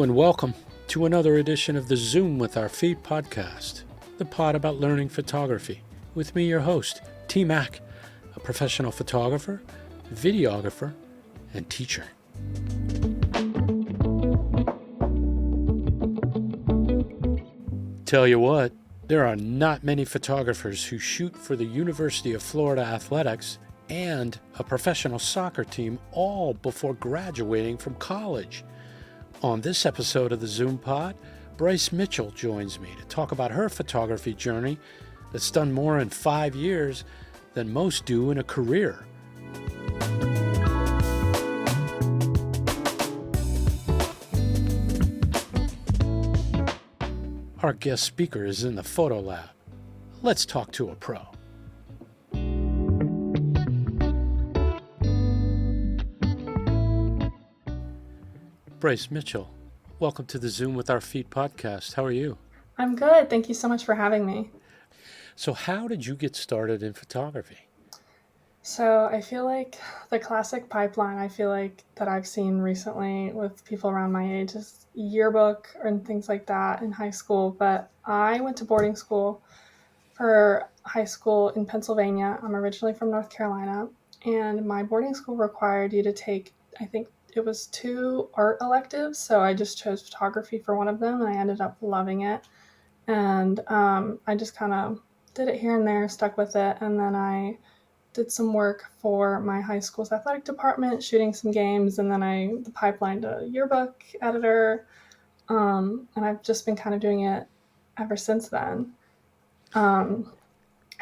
Hello and welcome to another edition of the Zoom with Our Feet podcast, the pod about learning photography. With me, your host, TMac, a professional photographer, videographer, and teacher. Tell you what, there are not many photographers who shoot for the University of Florida Athletics and a professional soccer team all before graduating from college. On this episode of the ZoomPod, Bryce Mitchell joins me to talk about her photography journey that's done more in 5 years than most do in a career. Our guest speaker is in the photo lab. Let's talk to a pro. Bryce Mitchell, welcome to the Zoom with Our Feet podcast. How are you? I'm good. Thank you so much for having me. So how did you get started in photography? So I feel like the classic pipeline that I've seen recently with people around my age is yearbook and things like that in high school. But I went to boarding school for high school in Pennsylvania. I'm originally from North Carolina, and my boarding school required you to take, I think it was 2 art electives. So I just chose photography for one of them, and I ended up loving it. And I just kind of did it here and there, stuck with it. And then I did some work for my high school's athletic department, shooting some games. And then the pipeline to yearbook editor. And I've just been kind of doing it ever since then. And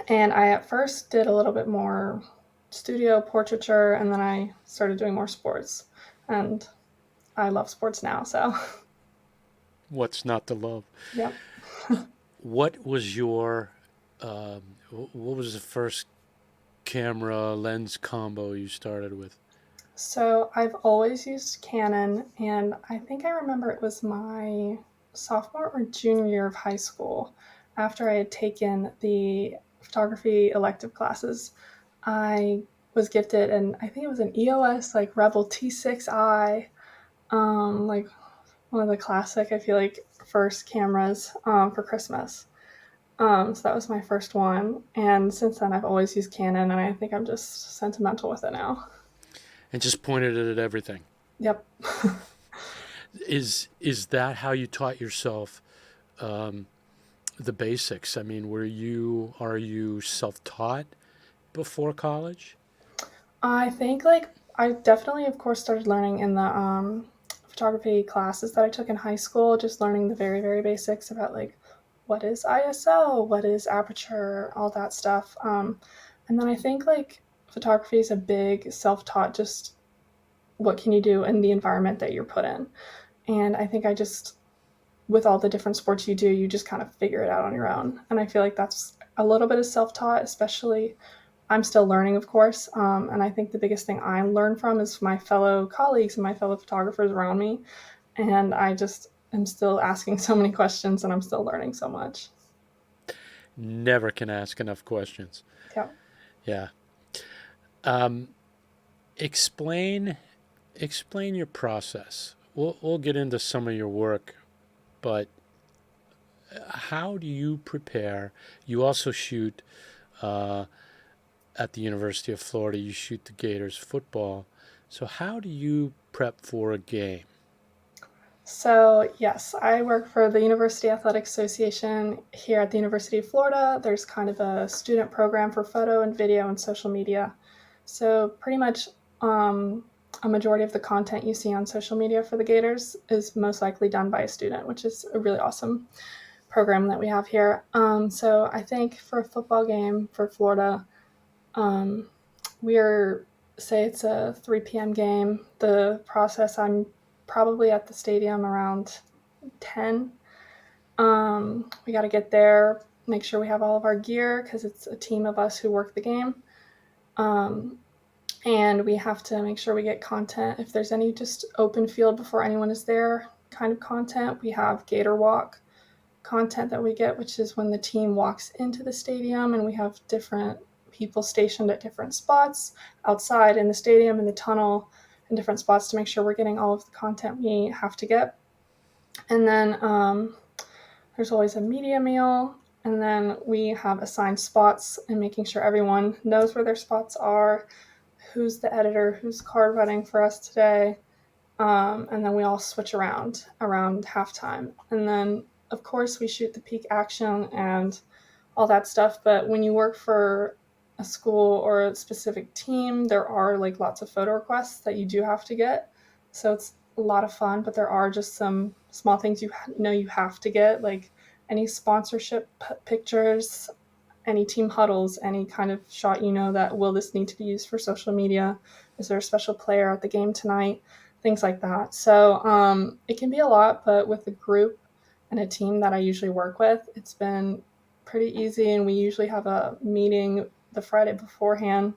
I at first did a little bit more studio portraiture, and then I started doing more sports. And I love sports now, so. What's not to love? Yep. What was your, what was the first camera lens combo you started with? So I've always used Canon, and I think I remember it was my sophomore or junior year of high school. After I had taken the photography elective classes, I was gifted, and I think it was an EOS like Rebel T6i, like one of the classic, I feel like, first cameras for Christmas. So that was my first one, and since then I've always used Canon, and I think I'm just sentimental with it now. And just pointed it at everything. Yep. Is that how you taught yourself the basics? I mean, are you self-taught before college? I think I definitely, of course, started learning in the photography classes that I took in high school, just learning the very, very basics about what is ISO, what is aperture, all that stuff. And then I think photography is a big self-taught, just what can you do in the environment that you're put in. And I think with all the different sports you do, you just kind of figure it out on your own. And I feel like that's a little bit of self-taught, especially I'm still learning, of course. And I think the biggest thing I learn from is my fellow colleagues and my fellow photographers around me. And I just am still asking so many questions, and I'm still learning so much. Never can ask enough questions. Yep. Yeah. Explain your process. We'll get into some of your work, but how do you prepare? You also shoot at the University of Florida. You shoot the Gators football. So how do you prep for a game? So yes, I work for the University Athletic Association here at the University of Florida. There's kind of a student program for photo and video and social media. So pretty much a majority of the content you see on social media for the Gators is most likely done by a student, which is a really awesome program that we have here. So I think for a football game for Florida, say it's a 3 p.m. game. The process, I'm probably at the stadium around 10. We got to get there, make sure we have all of our gear because it's a team of us who work the game. And we have to make sure we get content. If there's any just open field before anyone is there kind of content, we have Gator Walk content that we get, which is when the team walks into the stadium, and we have different people stationed at different spots outside in the stadium, in the tunnel, in different spots to make sure we're getting all of the content we have to get. And then there's always a media meal. And then we have assigned spots and making sure everyone knows where their spots are, who's the editor, who's card running for us today. And then we all switch around halftime. And then, of course, we shoot the peak action and all that stuff. But when you work for a school or a specific team, there are like lots of photo requests that you do have to get. So it's a lot of fun, but there are just some small things you know you have to get, like any sponsorship pictures, any team huddles, any kind of shot, that will this need to be used for social media? Is there a special player at the game tonight? Things like that. So it can be a lot, but with a group and a team that I usually work with, it's been pretty easy. And we usually have a meeting the Friday beforehand,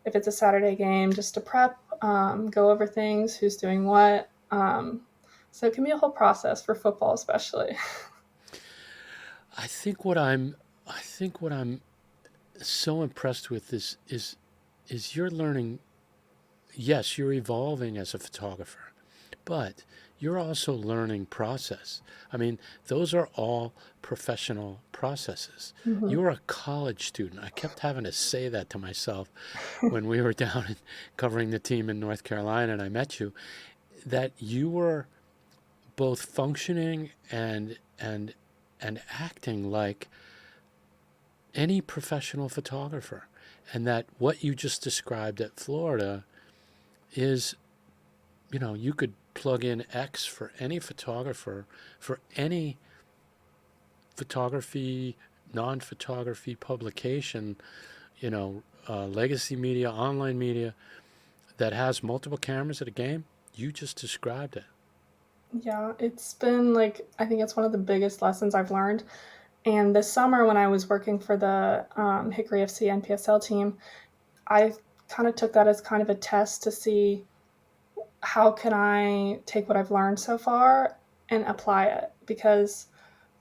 if it's a Saturday game, just to prep, go over things, who's doing what. So it can be a whole process for football, especially. I think what I'm I think what I'm so impressed with is you're learning. Yes, you're evolving as a photographer, but you're also learning process. I mean, those are all professional processes. Mm-hmm. You're a college student. I kept having to say that to myself when we were down and covering the team in North Carolina and I met you, that you were both functioning and acting like any professional photographer. And that what you just described at Florida is, you could plug in X for any photographer, for any photography, non photography publication, legacy media, online media that has multiple cameras at a game. You just described it. Yeah, it's been like, I think it's one of the biggest lessons I've learned. And this summer, when I was working for the Hickory FC NPSL team, I kind of took that as kind of a test to see how can I take what I've learned so far and apply it. Because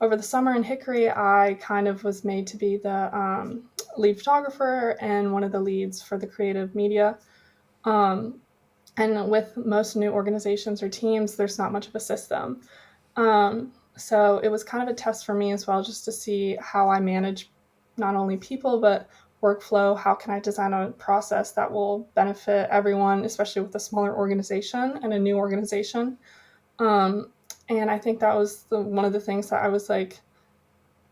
over the summer in Hickory, I kind of was made to be the lead photographer and one of the leads for the creative media. Um, and with most new organizations or teams, there's not much of a system. So it was kind of a test for me as well, just to see how I manage not only people, but workflow. How can I design a process that will benefit everyone, especially with a smaller organization and a new organization? Um, and I think that was one of the things that I was like,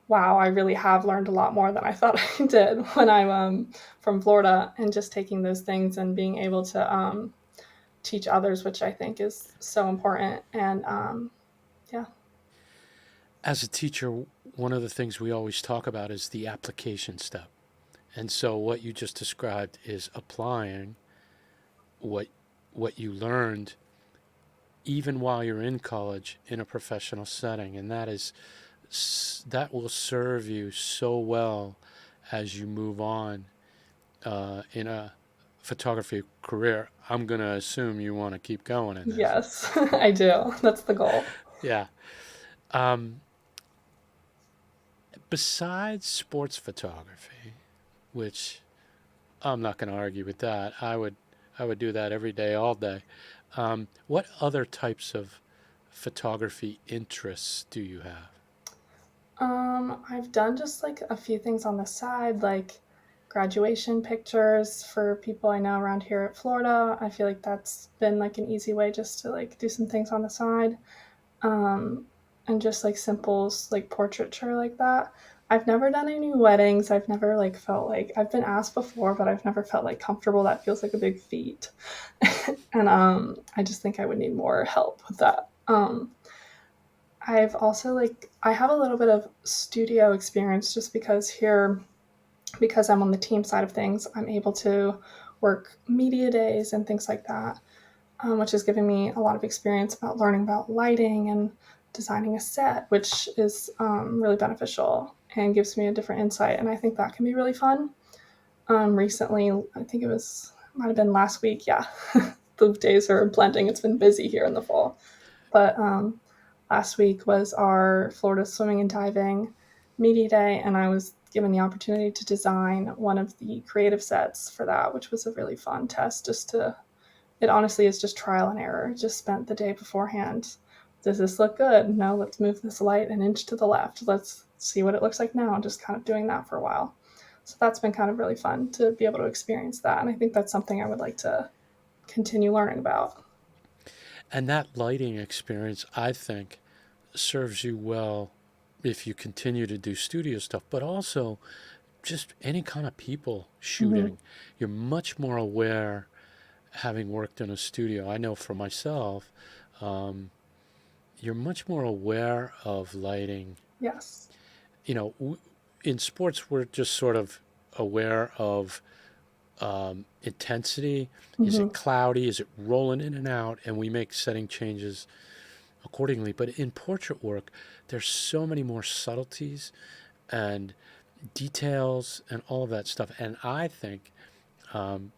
wow, I really have learned a lot more than I thought I did when I'm from Florida, and just taking those things and being able to teach others, which I think is so important. And yeah. As a teacher, one of the things we always talk about is the application step. And so what you just described is applying what what you learned even while you're in college in a professional setting, and that will serve you so well as you move on in a photography career. I'm going to assume you want to keep going in this. Yes, I do. That's the goal. Yeah. Um, Besides sports photography, which I'm not going to argue with that, I would do that every day, all day. What other types of photography interests do you have? I've done just like a few things on the side, like graduation pictures for people I know around here at Florida. I feel like that's been like an easy way just to like do some things on the side. Um, and just like simple like portraiture like that. I've never done any weddings. I've never like felt like I've been asked before, but I've never felt like comfortable. That feels like a big feat. And I just think I would need more help with that. I've also like I have a little bit of studio experience just because here, because I'm on the team side of things, I'm able to work media days and things like that, which is giving me a lot of experience about learning about lighting and designing a set, which is really beneficial and gives me a different insight. And I think that can be really fun. Recently, I think might have been last week. Yeah, the days are blending. It's been busy here in the fall. But last week was our Florida Swimming and Diving Media Day, and I was given the opportunity to design one of the creative sets for that, which was a really fun test. It honestly is just trial and error. Just spent the day beforehand does this look good? No, let's move this light an inch to the left. Let's see what it looks like now, and just kind of doing that for a while. So that's been kind of really fun to be able to experience that. And I think that's something I would like to continue learning about. And that lighting experience, I think, serves you well if you continue to do studio stuff, but also just any kind of people Mm-hmm. shooting. You're much more aware, having worked in a studio. I know for myself, um, you're much more aware of lighting. Yes. You know, in sports, we're just sort of aware of intensity. Is Mm-hmm. it cloudy? Is it rolling in and out? And we make setting changes accordingly. But in portrait work, there's so many more subtleties and details and all of that stuff. And I think, um,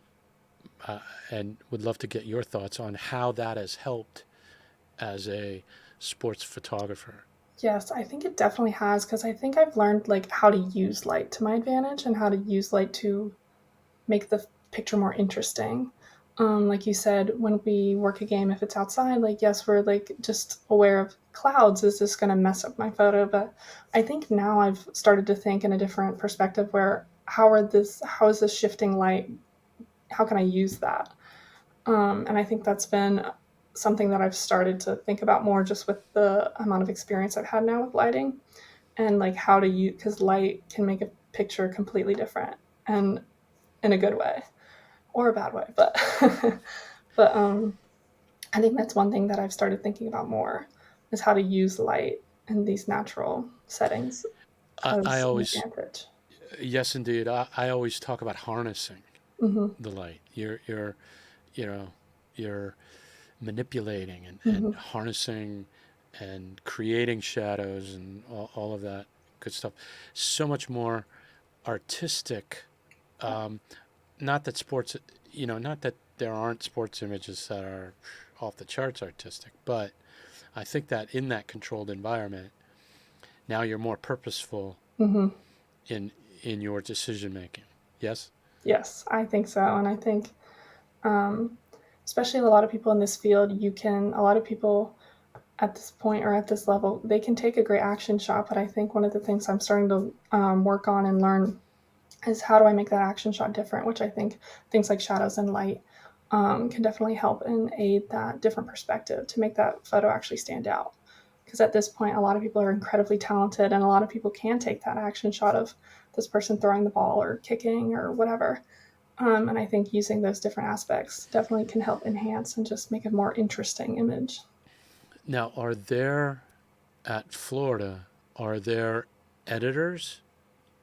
and would love to get your thoughts on how that has helped as a sports photographer. Yes, I think it definitely has, because I think I've learned like how to use light to my advantage and how to use light to make the picture more interesting. Like you said, when we work a game, if it's outside, like yes, we're like just aware of clouds. Is this going to mess up my photo? But I think now I've started to think in a different perspective where how is this shifting light? How can I use that? And I think that's been something that I've started to think about more just with the amount of experience I've had now with lighting, and like how to use, because light can make a picture completely different and in a good way or a bad way. But but I think that's one thing that I've started thinking about more, is how to use light in these natural settings I as an always, advantage. yes, indeed. I always talk about harnessing Mm-hmm. the light. You know, you're manipulating and Mm-hmm. harnessing and creating shadows and all of that good stuff. So much more artistic. Um, Not that sports, not that there aren't sports images that are off the charts artistic, but I think that in that controlled environment, now you're more purposeful Mm-hmm. in in your decision making. Yes. Yes, I think so. And I think, um, especially a lot of people in this field, a lot of people at this point or at this level, they can take a great action shot. But I think one of the things I'm starting to work on and learn is how do I make that action shot different, which I think things like shadows and light can definitely help and aid that different perspective to make that photo actually stand out. Because at this point, a lot of people are incredibly talented, and a lot of people can take that action shot of this person throwing the ball or kicking or whatever. And I think using those different aspects definitely can help enhance and just make a more interesting image. Now, are there at Florida, are there editors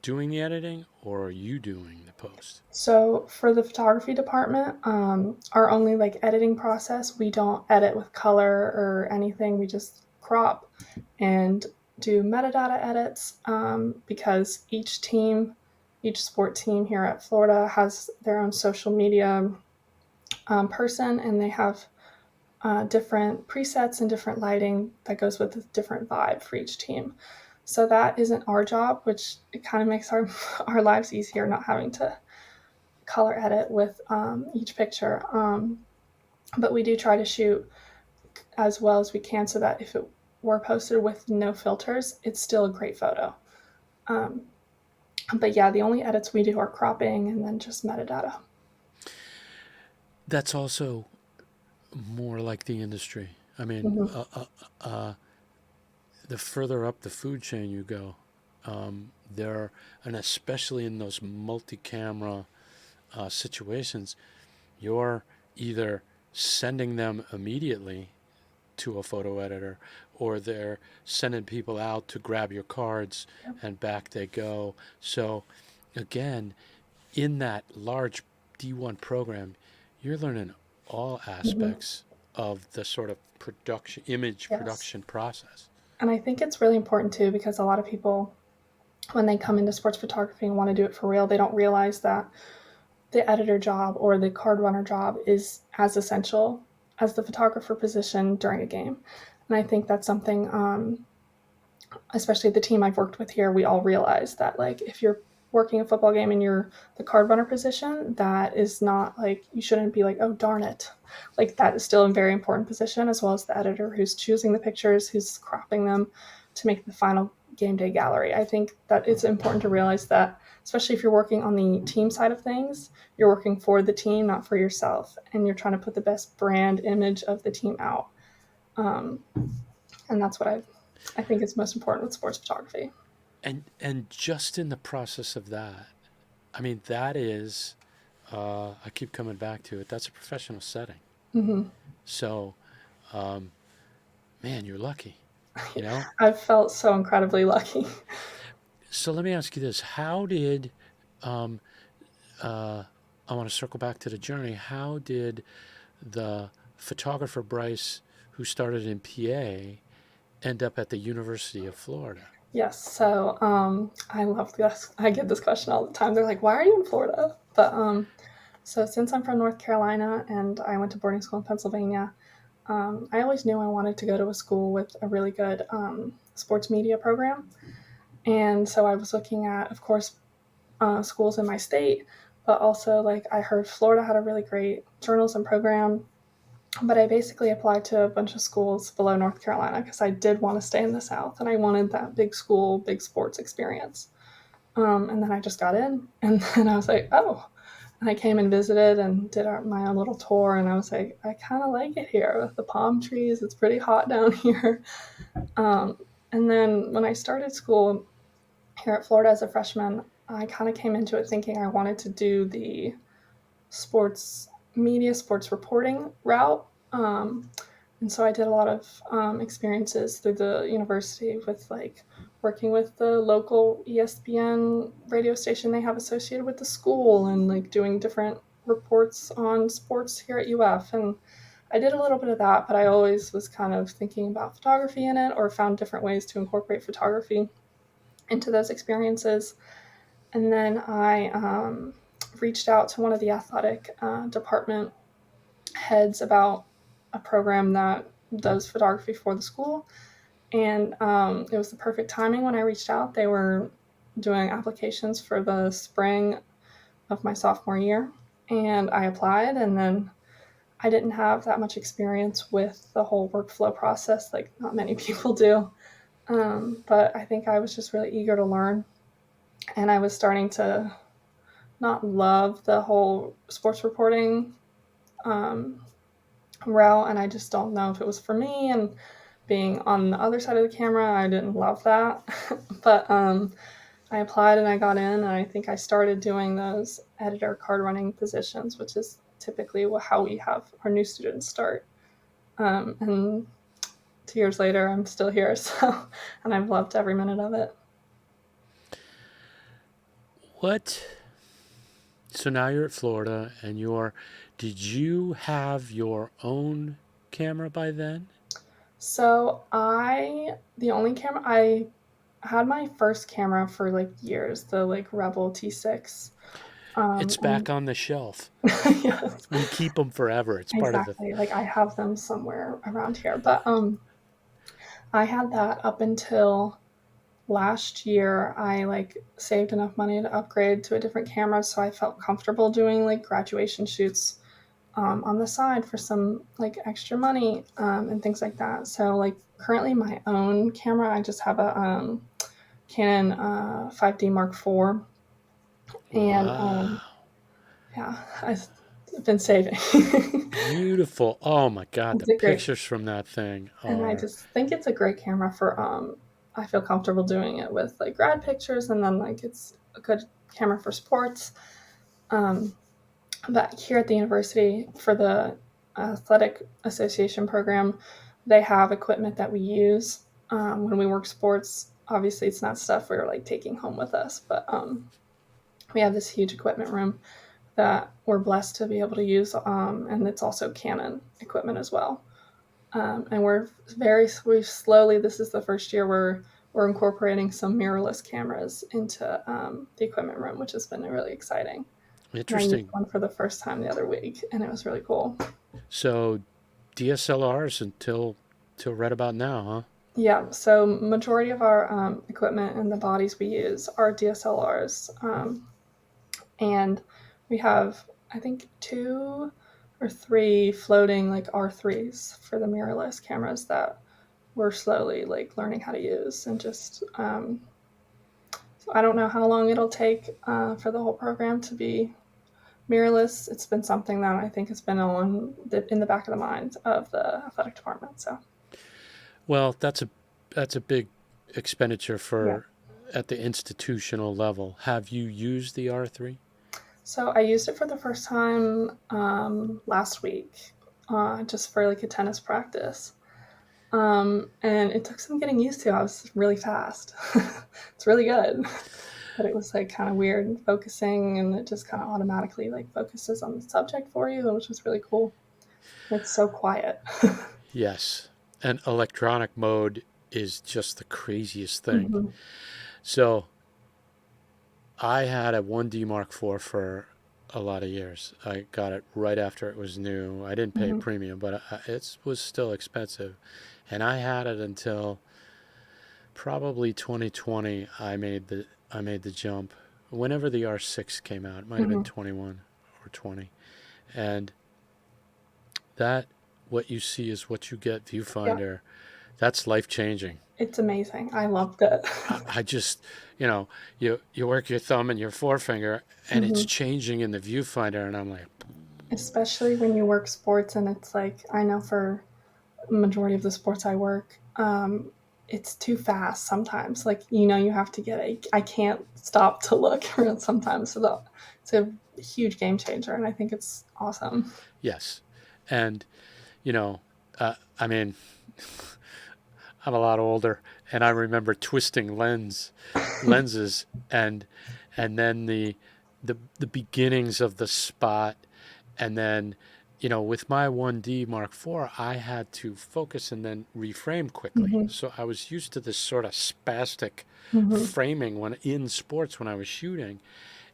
doing the editing or are you doing the post? So for the photography department, our only like editing process, we don't edit with color or anything. We just crop and do metadata edits, because each sport team here at Florida has their own social media person, and they have different presets and different lighting that goes with a different vibe for each team. So that isn't our job, which it kind of makes our our lives easier not having to color edit with each picture. But we do try to shoot as well as we can so that if it were posted with no filters, it's still a great photo. Um, but yeah, the only edits we do are cropping and then just metadata. That's also more like the industry. I mean, Mm-hmm. the further up the food chain you go, there, and especially in those multi-camera situations, you're either sending them immediately to a photo editor or they're sending people out to grab your cards Yep. and back they go. So, again, in that large D1 program, you're learning all Mm-hmm. aspects of the sort of production, image Yes. production process. And I think it's really important too, because a lot of people, when they come into sports photography and want to do it for real, they don't realize that the editor job or the card runner job is as essential as the photographer position during a game. And I think that's something, especially the team I've worked with here, we all realize that like if you're working a football game and you're the card runner position, that is not like, you shouldn't be like, oh, darn it. Like, that is still a very important position, as well as the editor who's choosing the pictures, who's cropping them to make the final game day gallery. I think that it's important to realize that, especially if you're working on the team side of things, you're working for the team, not for yourself. And you're trying to put the best brand image of the team out. Um, and that's what I think is most important with sports photography. And just in the process of that, I mean, that is, I keep coming back to it. That's a professional setting. Mm-hmm. So, man, you're lucky, you know? I've felt so incredibly lucky. So let me ask you this. How did, um, I want to circle back to the journey. How did the photographer Bryce, who started in PA, end up at the University of Florida? Yes, so I love this. I get this question all the time. They're like, "Why are you in Florida?" But so since I'm from North Carolina and I went to boarding school in Pennsylvania, I always knew I wanted to go to a school with a really good sports media program. And so I was looking at, of course, schools in my state, but also like I heard Florida had a really great journalism program. But I basically applied to a bunch of schools below North Carolina because I did want to stay in the South and I wanted that big school, big sports experience. And then I just got in, and then I was like, oh. And I came and visited and did my own little tour, and I was like, I kind of like it here with the palm trees. It's pretty hot down here. Um, and then when I started school here at Florida as a freshman, I kind of came into it thinking I wanted to do the sports media, sports reporting route. And so I did a lot of experiences through the university with like working with the local ESPN radio station they have associated with the school and like doing different reports on sports here at UF. And I did a little bit of that, but I always was kind of thinking about photography in it or found different ways to incorporate photography into those experiences. And then I reached out to one of the athletic department heads about a program that does photography for the school. And it was the perfect timing when I reached out. They were doing applications for the spring of my sophomore year. And I applied, and then I didn't have that much experience with the whole workflow process, like not many people do. But I think I was just really eager to learn. And I was starting to not love the whole sports reporting um, route, and I just don't know if it was for me. And being on the other side of the camera, I didn't love that. But I applied and I got in, and I think I started doing those editor card running positions, which is typically how we have our new students start. And 2 years later, I'm still here, so and I've loved every minute of it. What? So now you're at Florida, and did you have your own camera by then? So the only camera I had, my first camera for like years, the like Rebel T6. It's And back on the shelf. yes, We keep them forever. It's part of the. exactly. Like I have them somewhere around here, but I had that up until last year. I like saved enough money to upgrade to a different camera, so I felt comfortable doing like graduation shoots on the side for some like extra money and things like that. So like currently my own camera, I just have a Canon 5D Mark IV, and Wow. yeah, I've been saving. Beautiful. Oh my God, the It's a great, pictures from that thing and I are. just think it's a great camera for I feel comfortable doing it with like grad pictures, and then like it's a good camera for sports. Um, but here at the university for the athletic association program, they have equipment that we use when we work sports. Obviously, it's not stuff we're like taking home with us, but we have this huge equipment room that we're blessed to be able to use, and it's also Canon equipment as well. And we slowly, this is the first year we're incorporating some mirrorless cameras into the equipment room, which has been really exciting. And I used Interesting. one for the first time the other week, and it was really cool. So DSLRs until right about now, huh? Yeah, so majority of our equipment and the bodies we use are DSLRs, and we have, I think, 2 or 3 floating like R3s for the mirrorless cameras that we're slowly like learning how to use, and just so I don't know how long it'll take for the whole program to be mirrorless. It's been something that I think has been in the back of the mind of the athletic department. So Well, that's a big expenditure yeah. for at the institutional level. Have you used the R3? So I used it for the first time last week, just for like a tennis practice. And it took some getting used to. I was really fast. It's really good. But it was like kind of weird focusing, and it just kind of automatically like focuses on the subject for you, which is really cool. It's so quiet. Yes. And electronic mode is just the craziest thing. Hmm. So I had a 1D Mark IV for a lot of years. I got it right after it was new. I didn't pay a Hmm. premium, but it was still expensive. And I had it until probably 2020. I made the jump. Whenever the R6 came out, it might have been Hmm. 21 or 20. And that, what you see is what you get, Yeah, viewfinder. That's life changing. it's amazing. I loved it. I just, you work your thumb and your forefinger, and it's Hmm. changing in the viewfinder, and I'm like, Especially when you work sports, and it's like I know for majority of the sports I work, it's too fast sometimes. Like, you have to I can't stop to look around sometimes. So it's a huge game changer, and I think it's awesome. yes, and you know, I mean, I'm a lot older, and I remember twisting lenses, and then the beginnings of the spot, and then with my 1D Mark IV, I had to focus and then reframe quickly. Hmm. So I was used to this sort of spastic Hmm. framing when in sports when I was shooting,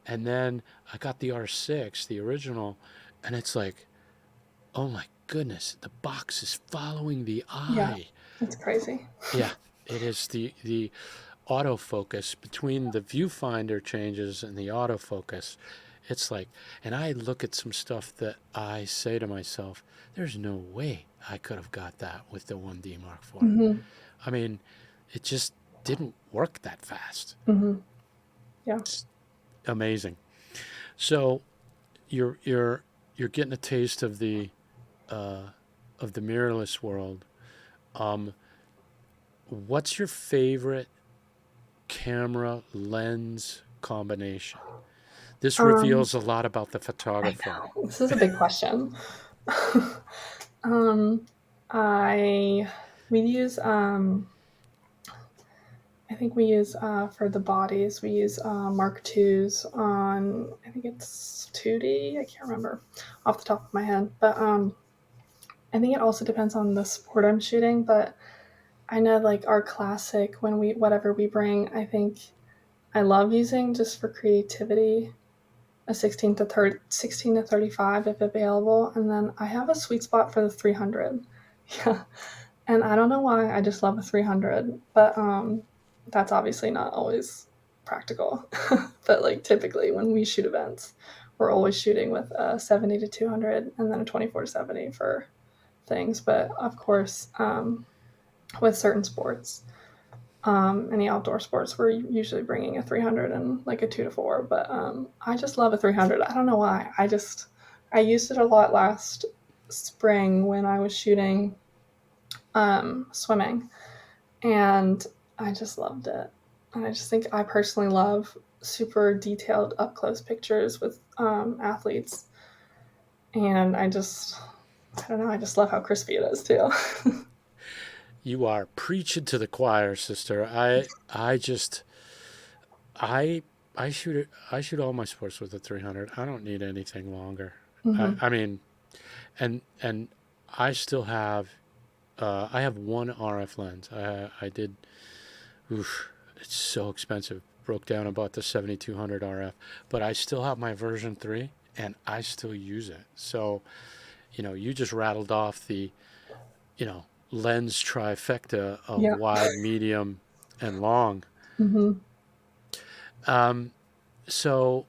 and then I got the R6, the original, and it's like, oh my goodness, the box is following the Yeah, eye. it's crazy. Yeah, it is the autofocus between the viewfinder changes and the autofocus. It's like, and I look at some stuff that I say to myself, there's no way I could have got that with the 1D Mark IV. Hmm. I mean, it just didn't work that fast. Hmm. Yeah. It's amazing. So you're getting a taste uh, of the mirrorless world. Um, what's your favorite camera lens combination? This Um, reveals a lot about the I photographer. know this is a big question. um, I we use I think we use for the bodies we use Mark twos on, I think it's 2D. I can't remember off the top of my head, but I think it also depends on the sport I'm shooting. But I know like our classic, when we whatever we bring, I think I love using just for creativity a 16 to 35 if available, and then I have a sweet spot for the 300. Yeah, and I don't know why, I just love a 300, but that's obviously not always practical. But like typically when we shoot events, we're always shooting with a 70 to 200 and then a 24 to 70 for things. But of course, with certain sports, any outdoor sports, we're usually bringing a 300 and like a 2 to 4. But I just love a 300. I don't know why. I used it a lot last spring when I was shooting swimming, and I just loved it. And I just think I personally love super detailed up close pictures with athletes, and I don't know, I just love how crispy it is too. You are preaching to the choir, sister. I just I I shoot it. I shoot all my sports with a 300. I don't need anything longer. I, Hmm. I mean, and I still have I have one RF lens. I did. Oof, it's so expensive. Broke down and bought the 7200 RF, but I still have my version 3 and I still use it. So, you just rattled off the, lens trifecta of Yeah. wide, medium, and long. Hmm. Um, so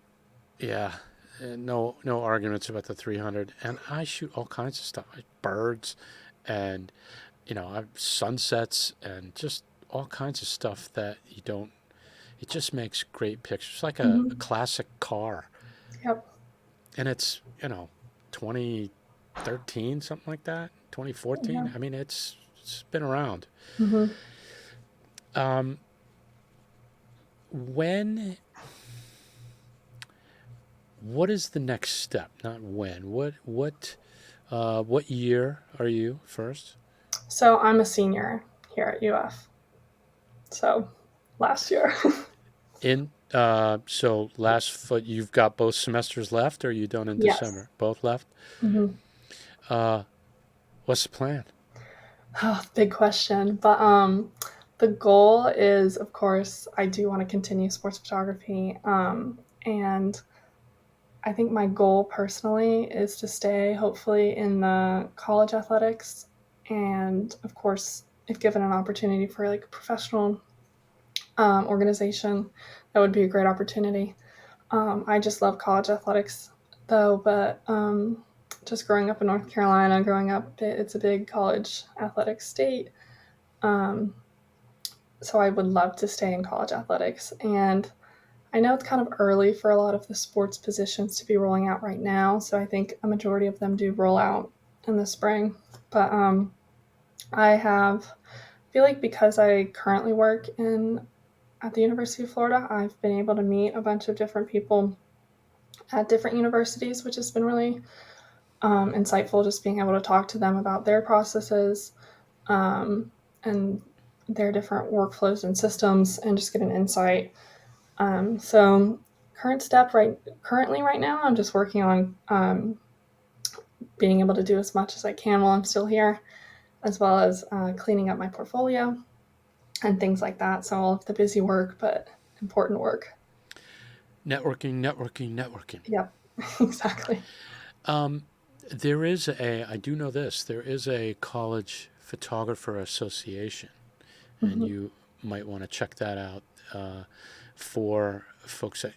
yeah, no arguments about the 300. And I shoot all kinds of stuff, like birds, and sunsets, and just all kinds of stuff that you don't. It just makes great pictures, like a Hmm. classic car, Yep. and it's 2013, something like that, Yeah. 2014. I mean, it's been around. Hmm. Um, when what is the next step? Not when. What year are you first? So I'm a senior here at UF. So last year. In so last foot, you've got both semesters left, or are you done in Yes. December? Both left. Hmm. Uh, what's the plan? Oh, big question. But the goal is, of course, I do want to continue sports photography. And I think my goal personally is to stay hopefully in the college athletics. And of course, if given an opportunity for like a professional organization, that would be a great opportunity. I just love college athletics though, but just growing up in North Carolina, growing up, it's a big college athletics state. Um, so I would love to stay in college athletics. And I know it's kind of early for a lot of the sports positions to be rolling out right now. So I think a majority of them do roll out in the spring. But I feel like because I currently work in at the University of Florida, I've been able to meet a bunch of different people at different universities, which has been really insightful. Just being able to talk to them about their processes and their different workflows and systems, and just get an insight. So currently right now, I'm just working on being able to do as much as I can while I'm still here, as well as cleaning up my portfolio and things like that. So all of the busy work, but important work. Networking, networking, networking. Yep, exactly. Um, I do know this, there is a college photographer association, and Hmm. you might want to check that out for folks that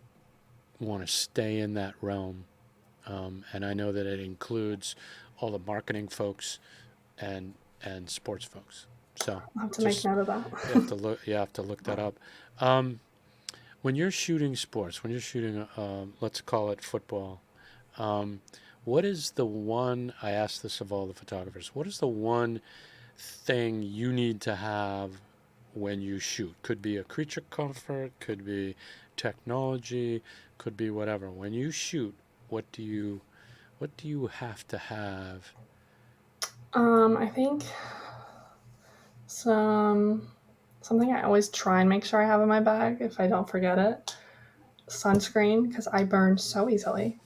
want to stay in that realm. And I know that it includes all the marketing folks and sports folks. So I'll have to make just note of that. you have to look that up. Um, when you're shooting sports, when you're shooting, let's call it football, um, what is the one? I ask this of all the photographers. What is the one thing you need to have when you shoot? Could be a creature comfort, could be technology, could be whatever. When you shoot, what do you have to have? I think some something I always try and make sure I have in my bag if I don't forget it. Sunscreen because I burn so easily.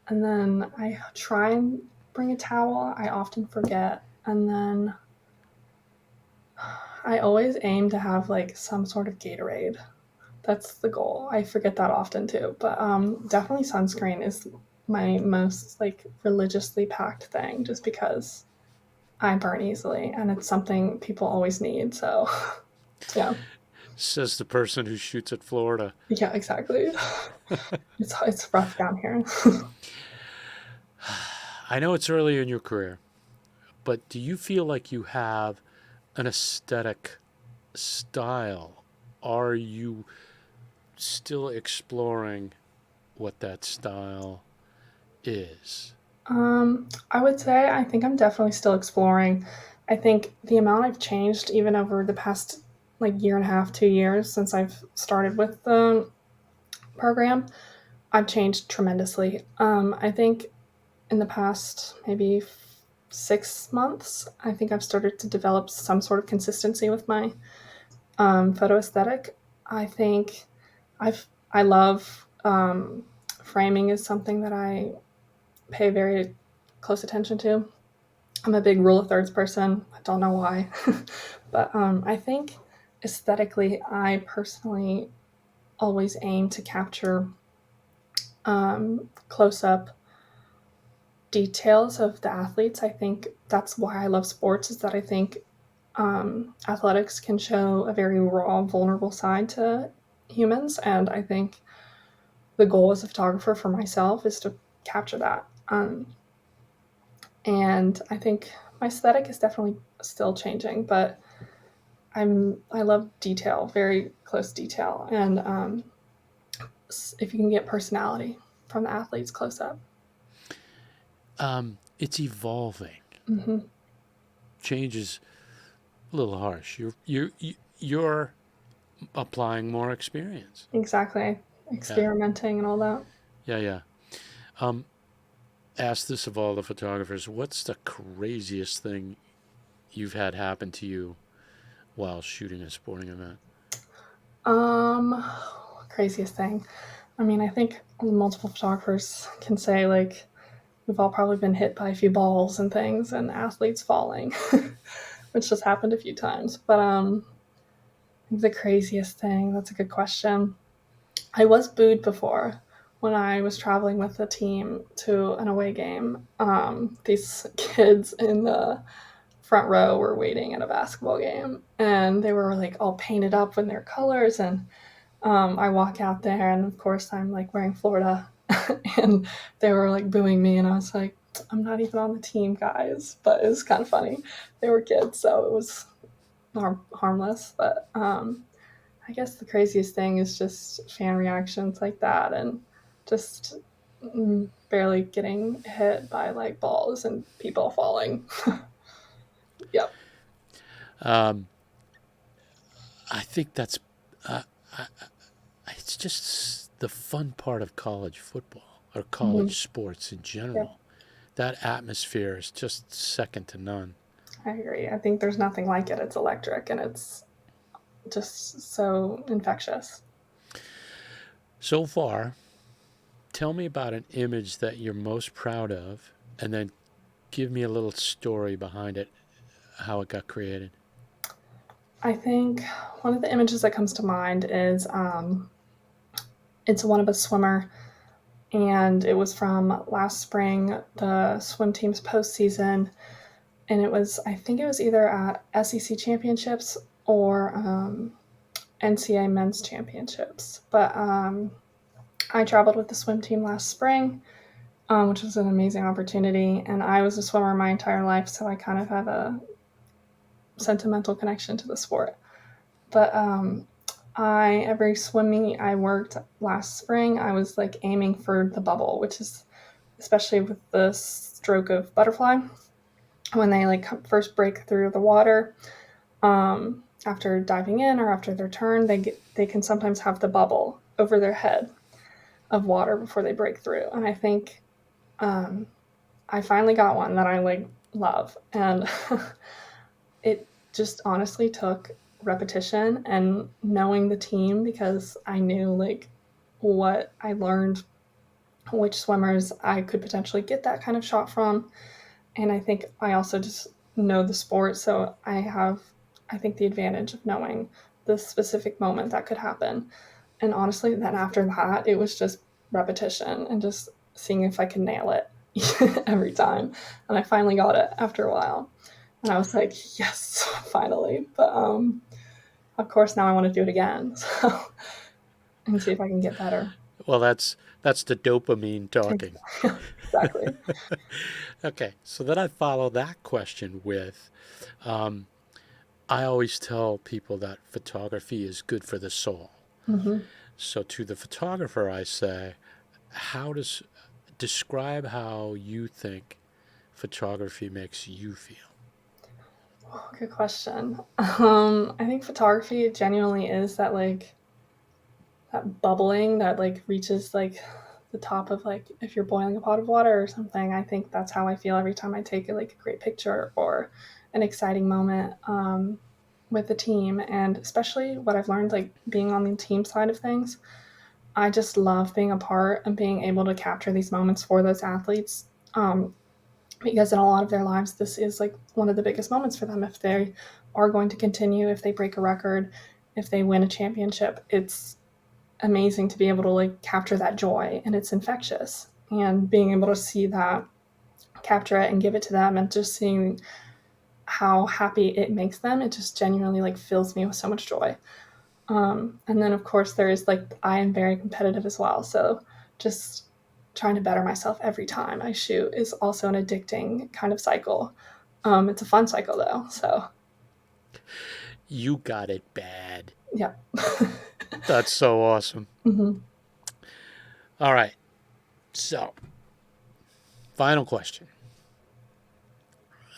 And then I try and bring a towel. I often forget. And then I always aim to have like some sort of Gatorade. That's the goal. I forget that often too. But definitely sunscreen is my most like religiously packed thing just because I burn easily and it's something people always need. So yeah. Says the person who shoots at Florida. Yeah, exactly. It's rough down here. I know it's early in your career, but do you feel like you have an aesthetic style? Are you still exploring what that style is? I would say I think I'm definitely still exploring. I think the amount I've changed even over the past like year and a half, 2 years since I've started with the program, I've changed tremendously. I think in the past maybe 6 months, I think I've started to develop some sort of consistency with my photo aesthetic. I think I love framing is something that I pay very close attention to. I'm a big rule of thirds person. I don't know why, but I think aesthetically, I personally always aim to capture close up details of the athletes. I think that's why I love sports, is that I think athletics can show a very raw, vulnerable side to humans. And I think the goal as a photographer for myself is to capture that. And I think my aesthetic is definitely still changing, but I love detail, very close detail, and if you can get personality from the athletes close up. It's evolving. Mm-hmm. Change is a little harsh. You're applying more experience. Exactly, experimenting and all that. Yeah. Ask this of all the photographers: what's the craziest thing you've had happen to you while shooting a sporting event? Craziest thing. I mean, I think multiple photographers can say, like, we've all probably been hit by a few balls and things and athletes falling, which just happened a few times. But the craziest thing, that's a good question. I was booed before when I was traveling with the team to an away game. These kids in the front row were waiting at a basketball game, and they were like all painted up in their colors. And I walk out there, and of course I'm like wearing Florida, and they were like booing me, and I was like, I'm not even on the team, guys. But it was kind of funny. They were kids, so it was harmless. But I guess the craziest thing is just fan reactions like that, and just barely getting hit by like balls and people falling. Yep. Um, I think that's I, it's just the fun part of college football or Mm-hmm. college sports in Yep. general. That atmosphere is just second to none. I agree. I think there's nothing like it. It's electric and it's just so infectious. So far, tell me about an image that you're most proud of, and then give me a little story behind it, how it got created. I think one of the images that comes to mind is it's one of a swimmer, and it was from last spring, the swim team's postseason, and it was, I think it was either at SEC championships or NCAA men's championships. But I traveled with the swim team last spring, which was an amazing opportunity. And I was a swimmer my entire life, so I kind of have a sentimental connection to the sport. But every swim meet I worked last spring, I was like aiming for the bubble, which is especially with the stroke of butterfly, when they like first break through the water. After diving in or after their turn, they can sometimes have the bubble over their head of water before they break through. And I think I finally got one that I like love, and it just honestly took repetition and knowing the team, because I knew like what I learned, which swimmers I could potentially get that kind of shot from. And I think I also just know the sport, so I think the advantage of knowing the specific moment that could happen. And honestly, then after that, it was just repetition and just seeing if I could nail it every time. And I finally got it after a while. And I was like, yes, finally. But of course, now I want to do it again. So, and see if I can get better. Well, that's the dopamine talking. Exactly. Okay, so then I follow that question with, um, I always tell people that photography is good for the soul. Mm-hmm. So to the photographer, I say, how does describe how you think photography makes you feel? Oh, good question. I think photography genuinely is that like that bubbling that like reaches like the top of like if you're boiling a pot of water or something. I think that's how I feel every time I take like a great picture or an exciting moment with the team. And especially what I've learned, like being on the team side of things, I just love being a part and being able to capture these moments for those athletes. Because in a lot of their lives, this is like one of the biggest moments for them. If they are going to continue, if they break a record, if they win a championship, it's amazing to be able to like capture that joy, and it's infectious. And being able to see that capture it and give it to them, and just seeing how happy it makes them, it just genuinely like fills me with so much joy. And then of course there is like, I am very competitive as well, so just trying to better myself every time I shoot is also an addicting kind of cycle. It's a fun cycle though, so You got it bad. yeah. That's so awesome. Mm-hmm. All right. So, final question.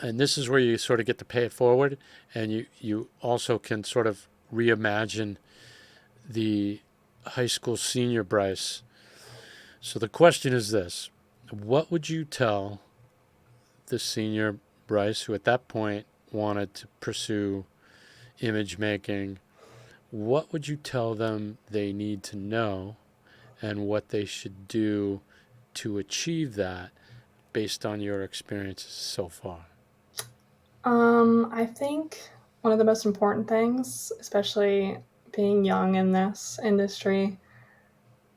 And this is where you sort of get to pay it forward, and you also can sort of reimagine the high school senior Bryce. So the question is this: what would you tell the senior Bryce, who at that point wanted to pursue image making? What would you tell them they need to know, and what they should do to achieve that based on your experiences so far? I think one of the most important things, especially being young in this industry,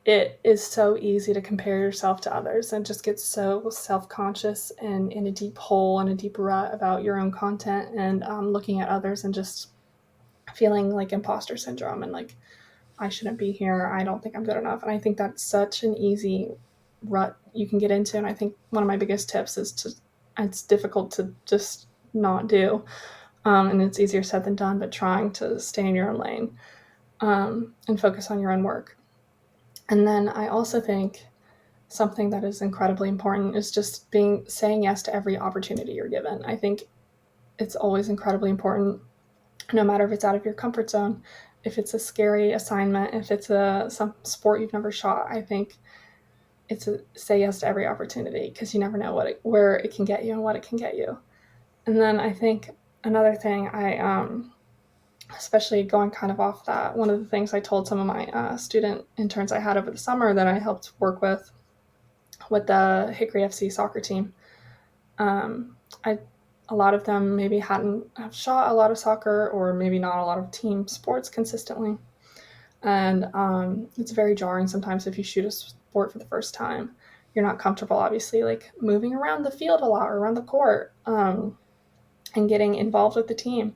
it is so easy to compare yourself to others and just get so self-conscious and in a deep hole and a deep rut about your own content, and looking at others and just feeling like imposter syndrome and like, I shouldn't be here, I don't think I'm good enough. And I think that's such an easy rut you can get into. And I think one of my biggest tips is to, it's difficult to just not do. And it's easier said than done, but trying to stay in your own lane, and focus on your own work. And then I also think something that is incredibly important is just saying yes to every opportunity you're given. I think it's always incredibly important, no matter if it's out of your comfort zone, if it's a scary assignment, if it's some sport you've never shot. I think say yes to every opportunity, because you never know where it can get you and what it can get you. And then I think another thing, especially going kind of off that, one of the things I told some of my student interns I had over the summer that I helped work with the Hickory FC soccer team, a lot of them maybe hadn't have shot a lot of soccer, or maybe not a lot of team sports consistently. And it's very jarring sometimes if you shoot a sport for the first time. You're not comfortable, obviously, like moving around the field a lot or around the court, and getting involved with the team.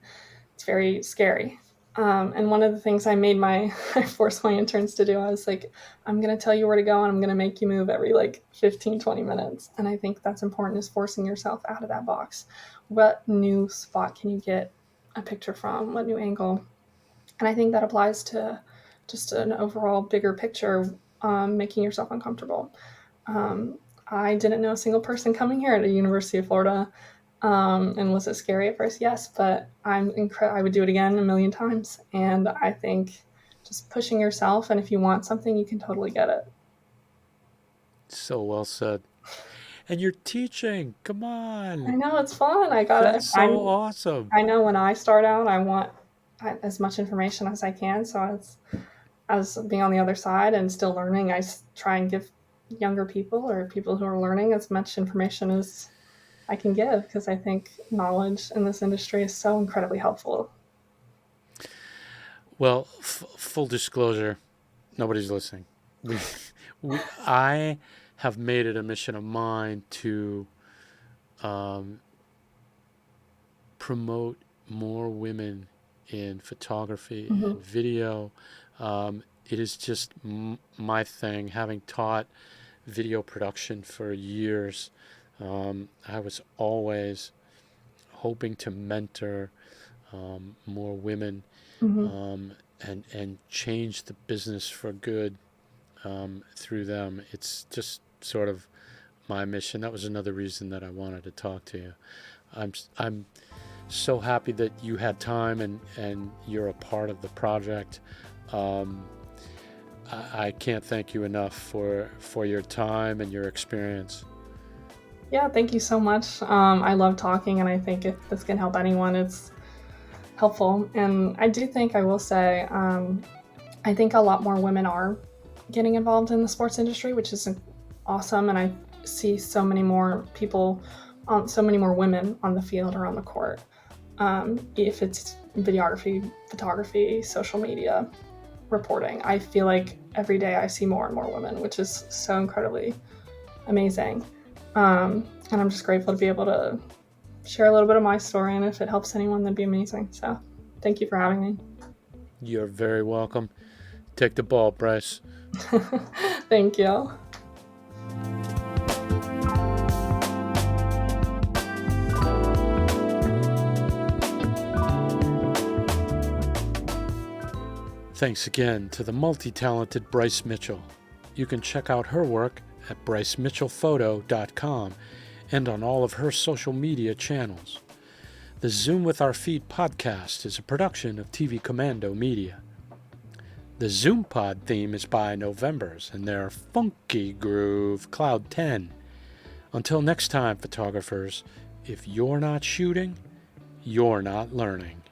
It's very scary. And one of the things I forced my interns to do, I was like, I'm going to tell you where to go, and I'm going to make you move every like 15, 20 minutes. And I think that's important, is forcing yourself out of that box. What new spot can you get a picture from? What new angle? And I think that applies to just an overall bigger picture, making yourself uncomfortable. I didn't know a single person coming here at the University of Florida. And was it scary at first? Yes, but I would do it again a million times. And I think just pushing yourself, and if you want something, you can totally get it. So well said. And you're teaching. Come on. I know, it's fun. I got it. That's so awesome. I know when I start out, I want as much information as I can. So as being on the other side and still learning, I try and give younger people, or people who are learning, as much information as I can give, because I think knowledge in this industry is so incredibly helpful. Well, full disclosure, nobody's listening. I have made it a mission of mine to promote more women in photography and video. It is just my thing. Having taught video production for years, I was always hoping to mentor more women, and change the business for good through them. It's just sort of my mission. That was another reason that I wanted to talk to you. I'm so happy that you had time and you're a part of the project. I can't thank you enough for your time and your experience. Yeah, thank you so much. I love talking, and I think if this can help anyone, it's helpful. And I do think, I will say, I think a lot more women are getting involved in the sports industry, which is awesome. And I see so many more people, so many more women on the field or on the court. If it's videography, photography, social media, reporting, I feel like every day I see more and more women, which is so incredibly amazing. And I'm just grateful to be able to share a little bit of my story, and if it helps anyone, that'd be amazing. So thank you for having me. You're very welcome. Take the ball, Bryce. Thank you. Thanks again to the multi-talented Bryce Mitchell. You can check out her work at brycemitchellphoto.com and on all of her social media channels. The Zoom with Our Feet podcast is a production of TV Commando Media. The ZoomPod theme is by Novembers and their funky groove Cloud 10. Until next time, photographers, if you're not shooting, you're not learning.